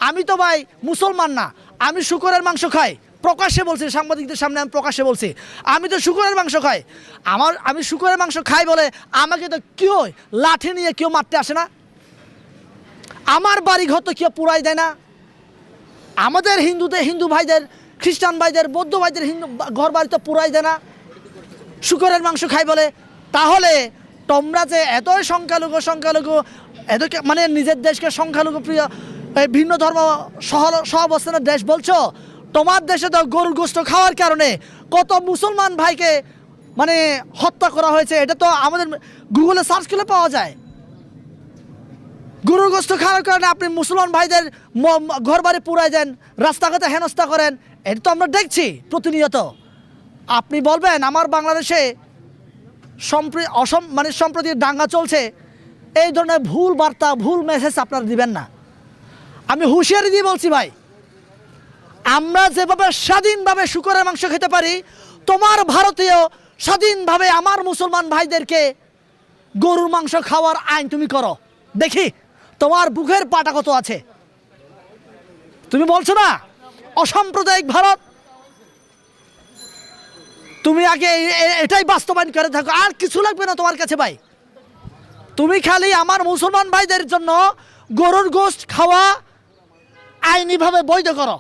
আমি তো ভাই মুসলমান না, আমি শুকরের মাংস খাই, প্রকাশ্যে বলছি, সাংবাদিকদের সামনে আমি প্রকাশ্যে বলছি আমি তো শুকরের মাংস খাই। আমি শুকরের মাংস খাই বলে আমাকে তো কেউ লাঠি নিয়ে কেউ মারতে আসে না, আমার বাড়ি ঘর তো কেউ পুরাই দেয় না। আমাদের হিন্দু ভাইদের, খ্রিস্টান ভাইদের, বৌদ্ধ ভাইদের ঘর বাড়ি তো পুরাই দেয় না শুকরের মাংস খাই বলে। তাহলে তোমরা যে এতই সংখ্যালঘু এত মানে নিজের দেশকে সংখ্যালঘু প্রিয় ভিন্ন ধর্ম সহাবস্থানের দেশ বলছো, তোমার দেশে তো গরুর গোশত খাওয়ার কারণে কত মুসলমান ভাইকে মানে হত্যা করা হয়েছে, এটা তো আমাদের গুগলে সার্চ করলে পাওয়া যায়। গরুর গোশত খাওয়ার কারণে আপনি মুসলমান ভাইদের ঘর বাড়ি পুরাই দেন, রাস্তাঘাটে হেনস্থা করেন, এটা তো আমরা দেখছি প্রতিনিয়ত। আপনি বলবেন আমার বাংলাদেশে সম্প্রতি দাঙ্গা চলছে, এই ধরনের ভুল বার্তা, ভুল মেসেজ আপনারা দিবেন না। আমি হুঁশিয়ারি দিয়ে বলছি ভাই, আমরা যেভাবে স্বাধীনভাবে শুকরের মাংস খেতে পারি, তোমার ভারতীয় স্বাধীনভাবে আমার মুসলমান ভাইদেরকে গরুর মাংস খাওয়ার আইন তুমি করো, দেখি তোমার বুকের পাটা কত আছে। তুমি বলছো না অসাম্প্রদায়িক ভারত, তুমি আগে এটাই বাস্তবায়ন করে থাকো, আর কিছু লাগবে না তোমার কাছে ভাই। তুমি খালি আমার মুসলমান ভাইদের জন্য গরুর গোশত খাওয়া আইনিভাবে বৈধ করো।